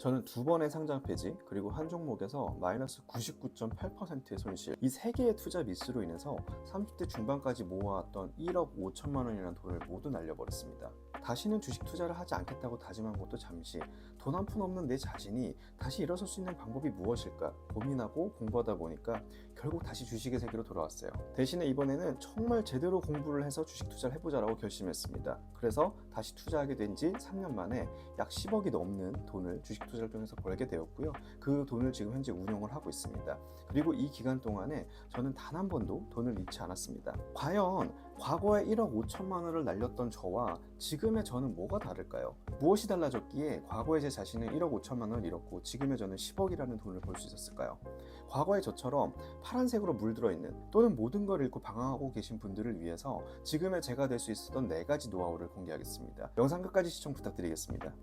저는 두 번의 상장 폐지 그리고 한 종목에서 마이너스 99.8%의 손실, 이 세 개의 투자 미스로 인해서 30대 중반까지 모아왔던 1억 5천만 원이라는 돈을 모두 날려버렸습니다. 다시는 주식 투자를 하지 않겠다고 다짐한 것도 잠시, 돈 한 푼 없는 내 자신이 다시 일어설 수 있는 방법이 무엇일까 고민하고 공부하다 보니까 결국 다시 주식의 세계로 돌아왔어요. 대신에 이번에는 정말 제대로 공부를 해서 주식 투자를 해보자라고 결심했습니다. 그래서 다시 투자하게 된 지 3년 만에 약 10억이 넘는 돈을 주식 투자를 통해서 벌게 되었고요. 그 돈을 지금 현재 운용을 하고 있습니다. 그리고 이 기간 동안에 저는 단 한 번도 돈을 잃지 않았습니다. 과연 과거에 1억 5천만 원을 날렸던 저와 지금의 저는 뭐가 다를까요? 무엇이 달라졌기에 과거의 제 자신은 1억 5천만 원을 잃었고 지금의 저는 10억이라는 돈을 벌 수 있었을까요? 과거의 저처럼 파란색으로 물들어 있는, 또는 모든 걸 잃고 방황하고 계신 분들을 위해서 지금의 제가 될 수 있었던 4가지 노하우를 공개하겠습니다. 영상 끝까지 시청 부탁드리겠습니다.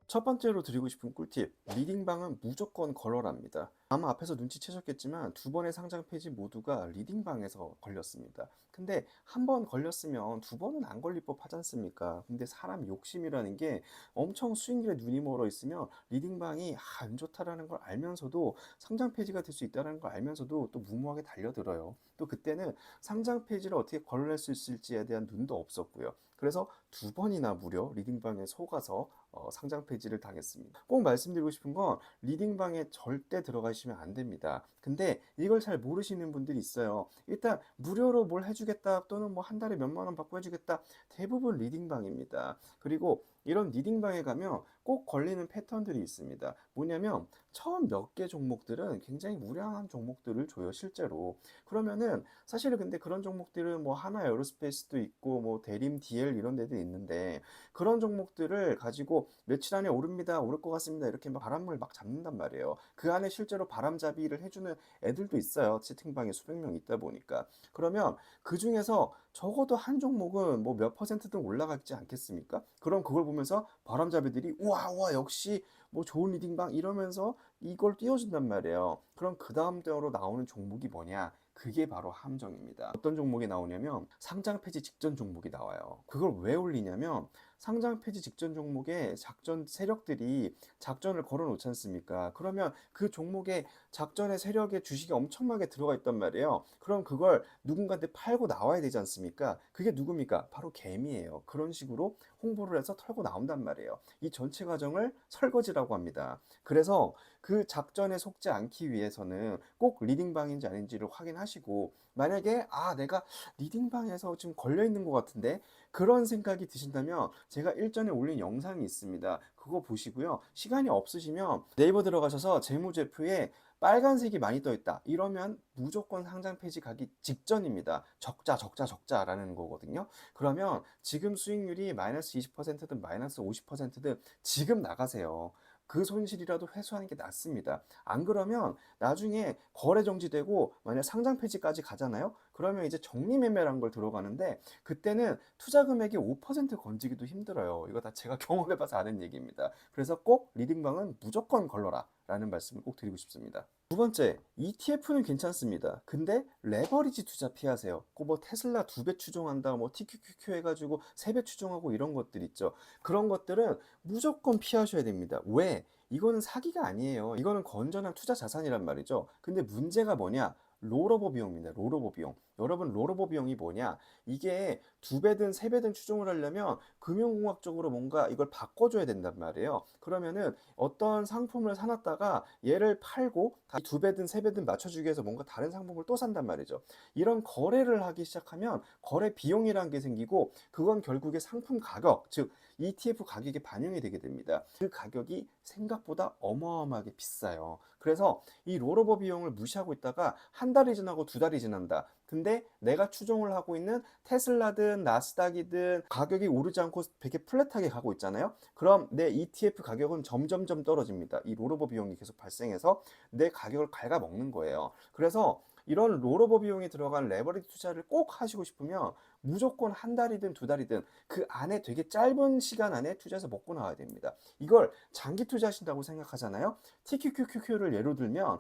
첫 번째로 드리고 싶은 꿀팁, 리딩방은 무조건 걸러랍니다. 아마 앞에서 눈치채셨겠지만 두 번의 상장 폐지 모두가 리딩방에서 걸렸습니다. 근데 한 번 걸렸으면 두 번은 안 걸릴 법 하지 않습니까? 근데 사람 욕심이라는 게 엄청 수익률에 눈이 멀어 있으면 리딩방이 안 좋다라는 걸 알면서도, 상장 폐지가 될 수 있다는 걸 알면서도 또 무모하게 달려들어요. 또 그때는 상장 폐지를 어떻게 걸러낼 수 있을지에 대한 눈도 없었고요. 그래서 두 번이나 무려 리딩방에 속아서 상장 폐지를 당했습니다. 꼭 말씀드리고 싶은 건 리딩방에 절대 들어가시면 안 됩니다. 근데 이걸 잘 모르시는 분들이 있어요. 일단 무료로 뭘 해주겠다, 또는 뭐 한 달에 몇만 원 받고 해주겠다, 대부분 리딩방입니다. 그리고 이런 리딩방에 가면 꼭 걸리는 패턴들이 있습니다. 뭐냐면 처음 몇 개 종목들은 굉장히 우량한 종목들을 줘요, 실제로. 그러면은 사실은 근데 그런 종목들은 뭐 하나 에어로스페이스도 있고 뭐 대림 DL 이런 데도 있는데, 그런 종목들을 가지고 며칠 안에 오릅니다, 오를 것 같습니다, 이렇게 막 바람을 막 잡는단 말이에요. 그 안에 실제로 바람잡이를 해주는 애들도 있어요. 채팅방에 수백 명 있다 보니까. 그러면 그 중에서 적어도 한 종목은 뭐 몇 퍼센트든 올라가지 않겠습니까? 그럼 그걸 보면서 바람잡이들이 우와 우와 역시 뭐 좋은 리딩방 이러면서 이걸 띄워준단 말이에요. 그럼 그 다음 대으로 나오는 종목이 뭐냐? 그게 바로 함정입니다. 어떤 종목이 나오냐면 상장 폐지 직전 종목이 나와요. 그걸 왜 올리냐면 상장 폐지 직전 종목에 작전 세력들이 작전을 걸어 놓지 않습니까? 그러면 그 종목에 작전의 세력의 주식이 엄청나게 들어가 있단 말이에요. 그럼 그걸 누군가한테 팔고 나와야 되지 않습니까? 그게 누굽니까? 바로 개미예요. 그런 식으로 홍보를 해서 털고 나온단 말이에요. 이 전체 과정을 설거지라고 합니다. 그래서 그 작전에 속지 않기 위해서는 꼭 리딩방인지 아닌지를 확인하시고, 만약에 내가 리딩방에서 지금 걸려 있는 것 같은데, 그런 생각이 드신다면 제가 일전에 올린 영상이 있습니다. 그거 보시고요. 시간이 없으시면 네이버 들어가셔서 재무제표에 빨간색이 많이 떠 있다, 이러면 무조건 상장 폐지 가기 직전입니다. 적자 적자 적자라는 거거든요. 그러면 지금 수익률이 마이너스 20%든 마이너스 50%든 지금 나가세요. 그 손실이라도 회수하는 게 낫습니다. 안 그러면 나중에 거래 정지되고 만약 상장 폐지까지 가잖아요. 그러면 이제 정리 매매라는 걸 들어가는데, 그때는 투자 금액이 5% 건지기도 힘들어요. 이거 다 제가 경험해봐서 아는 얘기입니다. 그래서 꼭 리딩방은 무조건 걸러라 라는 말씀을 꼭 드리고 싶습니다. 두 번째, ETF는 괜찮습니다. 근데 레버리지 투자 피하세요. 뭐 테슬라 2배 추종한다, 뭐 TQQQ 해가지고 3배 추종하고 이런 것들 있죠. 그런 것들은 무조건 피하셔야 됩니다. 왜? 이거는 사기가 아니에요. 이거는 건전한 투자 자산이란 말이죠. 근데 문제가 뭐냐? 롤오버 비용입니다. 롤오버 비용. 여러분, 롤오버 비용이 뭐냐? 이게 2배든 3배든 추종을 하려면 금융공학적으로 뭔가 이걸 바꿔줘야 된단 말이에요. 그러면은 어떤 상품을 사놨다가 얘를 팔고 다시 2배든 3배든 맞춰주기 위해서 뭔가 다른 상품을 또 산단 말이죠. 이런 거래를 하기 시작하면 거래 비용이라는 게 생기고, 그건 결국에 상품 가격, 즉 ETF 가격에 반영이 되게 됩니다. 그 가격이 생각보다 어마어마하게 비싸요. 그래서 이 롤오버 비용을 무시하고 있다가 한 달이 지나고 두 달이 지난다. 근데 내가 추종을 하고 있는 테슬라든 나스닥이든 가격이 오르지 않고 되게 플랫하게 가고 있잖아요. 그럼 내 ETF 가격은 점점점 떨어집니다. 이 롤오버 비용이 계속 발생해서 내 가격을 갉아먹는 거예요. 그래서 이런 롤오버 비용이 들어간 레버리지 투자를 꼭 하시고 싶으면 무조건 한 달이든 두 달이든 그 안에 되게 짧은 시간 안에 투자해서 먹고 나와야 됩니다. 이걸 장기 투자하신다고 생각하잖아요. TQQQ를 예로 들면,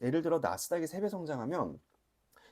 예를 들어 나스닥이 3배 성장하면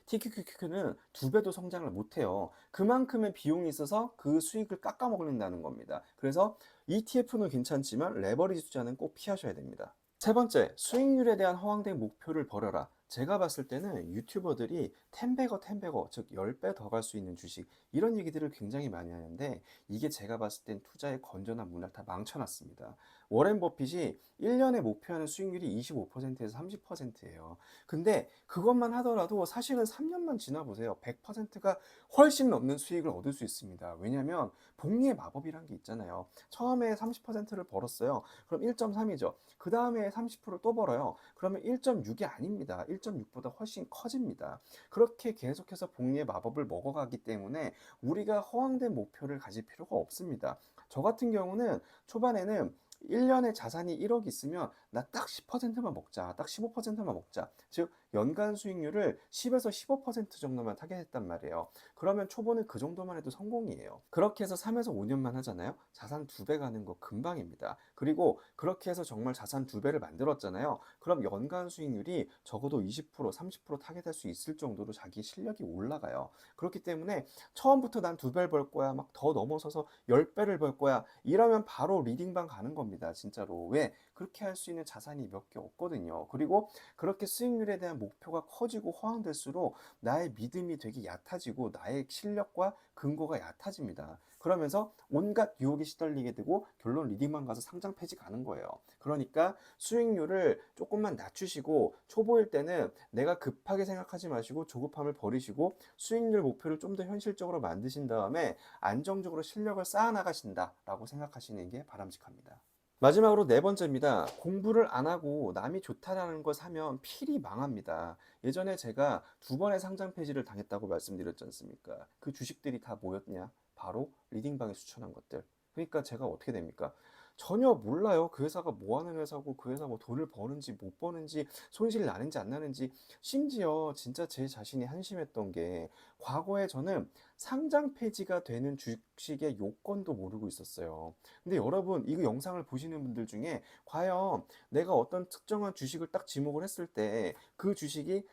TQQQ는 2배도 성장을 못해요. 그만큼의 비용이 있어서 그 수익을 깎아먹는다는 겁니다. 그래서 ETF는 괜찮지만 레버리지 투자는 꼭 피하셔야 됩니다. 세 번째, 수익률에 대한 허황된 목표를 버려라. 제가 봤을 때는 유튜버들이 10배거, 즉 10배 더 갈 수 있는 주식, 이런 얘기들을 굉장히 많이 하는데 이게 제가 봤을 땐 투자의 건전한 문화를 다 망쳐놨습니다. 워렌 버핏이 1년에 목표하는 수익률이 25%에서 30%예요. 근데 그것만 하더라도 사실은 3년만 지나보세요. 100%가 훨씬 넘는 수익을 얻을 수 있습니다. 왜냐하면 복리의 마법이란 게 있잖아요. 처음에 30%를 벌었어요. 그럼 1.3이죠. 그 다음에 30%또 벌어요. 그러면 1.6이 아닙니다. 1.6보다 훨씬 커집니다. 그렇게 계속해서 복리의 마법을 먹어가기 때문에 우리가 허황된 목표를 가질 필요가 없습니다. 저 같은 경우는 초반에는 1년에 자산이 1억 있으면 나 딱 10%만 먹자, 딱 15%만 먹자, 즉 연간 수익률을 10에서 15% 정도만 타겟했단 말이에요. 그러면 초보는 그 정도만 해도 성공이에요. 그렇게 해서 3에서 5년만 하잖아요. 자산 2배 가는 거 금방입니다. 그리고 그렇게 해서 정말 자산 2배를 만들었잖아요. 그럼 연간 수익률이 적어도 20%, 30% 타겟할 수 있을 정도로 자기 실력이 올라가요. 그렇기 때문에 처음부터 난 2배를 벌 거야, 막 더 넘어서서 10배를 벌 거야, 이러면 바로 리딩방 가는 겁니다. 진짜로. 왜? 그렇게 할 수 있는 자산이 몇 개 없거든요. 그리고 그렇게 수익률에 대한 목표가 커지고 허황될수록 나의 믿음이 되게 얕아지고 나의 실력과 근거가 얕아집니다. 그러면서 온갖 유혹에 시달리게 되고 결론 리딩방 가서 상장 폐지 가는 거예요. 그러니까 수익률을 조금만 낮추시고 초보일 때는 내가 급하게 생각하지 마시고 조급함을 버리시고 수익률 목표를 좀 더 현실적으로 만드신 다음에 안정적으로 실력을 쌓아 나가신다라고 생각하시는 게 바람직합니다. 마지막으로 네 번째입니다. 공부를 안 하고 남이 좋다라는 걸 사면 필히 망합니다. 예전에 제가 2번의 상장 폐지를 당했다고 말씀드렸지 않습니까? 그 주식들이 다 뭐였냐? 바로 리딩방이 추천한 것들. 그러니까 제가 어떻게 됩니까? 전혀 몰라요. 그 회사가 뭐 하는 회사고 그 회사 뭐 돈을 버는지 못 버는지 손실 나는지 안 나는지, 심지어 진짜 제 자신이 한심했던 게 과거에 저는 상장 폐지가 되는 주식의 요건도 모르고 있었어요. 근데 여러분, 이거 영상을 보시는 분들 중에 과연 내가 어떤 특정한 주식을 딱 지목을 했을 때 그 주식이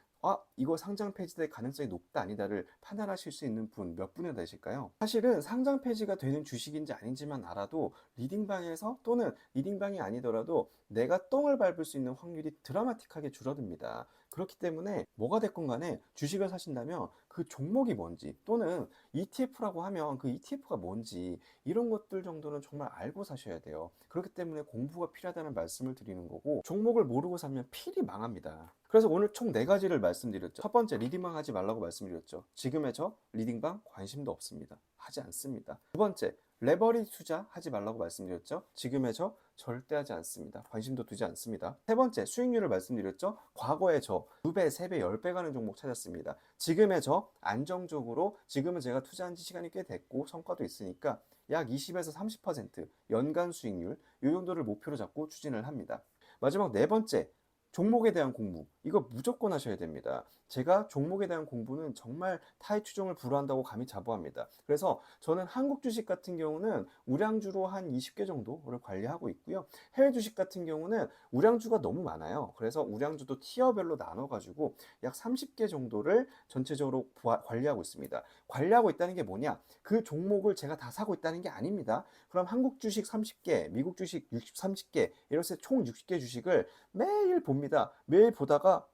이거 상장 폐지될 가능성이 높다 아니다를 판단하실 수 있는 분 몇 분이나 되실까요? 사실은 상장 폐지가 되는 주식인지 아닌지만 알아도 리딩방에서, 또는 리딩방이 아니더라도 내가 똥을 밟을 수 있는 확률이 드라마틱하게 줄어듭니다. 그렇기 때문에 뭐가 됐건 간에 주식을 사신다면 그 종목이 뭔지, 또는 ETF라고 하면 그 ETF가 뭔지, 이런 것들 정도는 정말 알고 사셔야 돼요. 그렇기 때문에 공부가 필요하다는 말씀을 드리는 거고, 종목을 모르고 사면 필히 망합니다. 그래서 오늘 총 4가지를 말씀드렸죠. 첫 번째, 리딩방 하지 말라고 말씀드렸죠. 지금의 저 리딩방 관심도 없습니다. 하지 않습니다. 두 번째, 레버리지 투자 하지 말라고 말씀드렸죠. 지금의 저 절대 하지 않습니다. 관심도 두지 않습니다. 세 번째, 수익률을 말씀드렸죠. 과거의 저 2배, 3배, 10배 가는 종목 찾았습니다. 지금의 저 안정적으로, 지금은 제가 투자한 지 시간이 꽤 됐고 성과도 있으니까 약 20에서 30% 연간 수익률, 이 정도를 목표로 잡고 추진을 합니다. 마지막 네 번째, 종목에 대한 공부. 이거 무조건 하셔야 됩니다. 제가 종목에 대한 공부는 정말 타의 추종을 불허한다고 감히 자부합니다. 그래서 저는 한국 주식 같은 경우는 우량주로 한 20개 정도를 관리하고 있고요. 해외 주식 같은 경우는 우량주가 너무 많아요. 그래서 우량주도 티어별로 나눠가지고 약 30개 정도를 전체적으로 관리하고 있습니다. 관리하고 있다는 게 뭐냐? 그 종목을 제가 다 사고 있다는 게 아닙니다. 그럼 한국 주식 30개, 미국 주식 30개, 이렇게 총 60개 주식을 매일 봅니다. 매일 보다가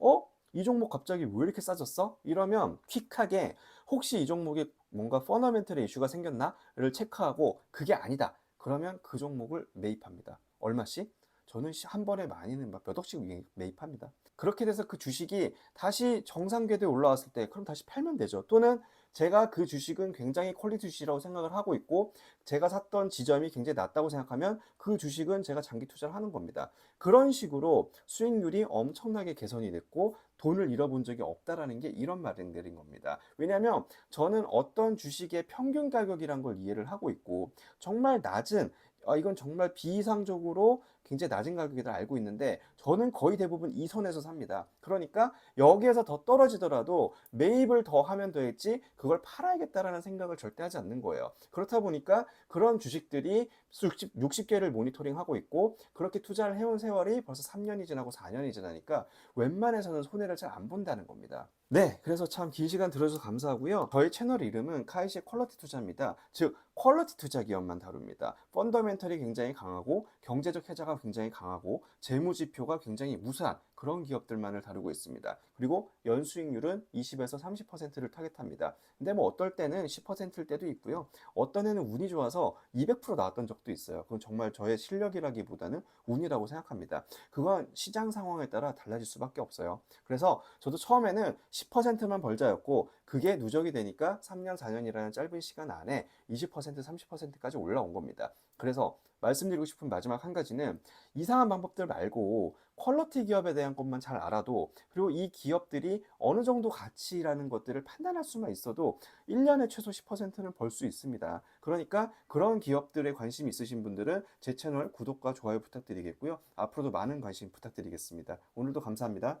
이 종목 갑자기 왜 이렇게 싸졌어? 이러면 퀵하게 혹시 이 종목에 뭔가 퍼너멘털의 이슈가 생겼나를 체크하고 그게 아니다, 그러면 그 종목을 매입합니다. 얼마씩? 저는 한 번에 많이는 막 몇 억씩 매입합니다. 그렇게 돼서 그 주식이 다시 정상 궤도에 올라왔을 때 그럼 다시 팔면 되죠. 또는 제가 그 주식은 굉장히 퀄리티 주식이라고 생각을 하고 있고 제가 샀던 지점이 굉장히 낮다고 생각하면 그 주식은 제가 장기 투자를 하는 겁니다. 그런 식으로 수익률이 엄청나게 개선이 됐고 돈을 잃어본 적이 없다라는 게 이런 말인 겁니다. 왜냐하면 저는 어떤 주식의 평균 가격이란 걸 이해를 하고 있고, 정말 낮은, 이건 정말 비이상적으로 굉장히 낮은 가격이다 알고 있는데 저는 거의 대부분 이 선에서 삽니다. 그러니까 여기에서 더 떨어지더라도 매입을 더 하면 더 했지 그걸 팔아야겠다라는 생각을 절대 하지 않는 거예요. 그렇다 보니까 그런 주식들이 60개를 모니터링하고 있고 그렇게 투자를 해온 세월이 벌써 3년이 지나고 4년이 지나니까 웬만해서는 손해를 잘 안 본다는 겁니다. 네, 그래서 참 긴 시간 들어줘서 감사하고요. 저희 채널 이름은 카이시의 퀄러티 투자입니다. 즉 퀄러티 투자 기업만 다룹니다. 펀더멘털이 굉장히 강하고 경제적 해자가 굉장히 강하고 재무 지표가 굉장히 우수한 그런 기업들만을 다루고 있습니다. 그리고 연수익률은 20에서 30%를 타겟합니다. 근데 뭐 어떨 때는 10%일 때도 있고요. 어떤 해는 운이 좋아서 200% 나왔던 적도 있어요. 그건 정말 저의 실력이라기보다는 운이라고 생각합니다. 그건 시장 상황에 따라 달라질 수밖에 없어요. 그래서 저도 처음에는 10%만 벌자였고 그게 누적이 되니까 3년, 4년이라는 짧은 시간 안에 20%, 30%까지 올라온 겁니다. 그래서 말씀드리고 싶은 마지막 한 가지는 이상한 방법들 말고 퀄러티 기업에 대한 것만 잘 알아도 그리고 이 기업들이 어느 정도 가치라는 것들을 판단할 수만 있어도 1년에 최소 10%는 벌 수 있습니다. 그러니까 그런 기업들에 관심 있으신 분들은 제 채널 구독과 좋아요 부탁드리겠고요. 앞으로도 많은 관심 부탁드리겠습니다. 오늘도 감사합니다.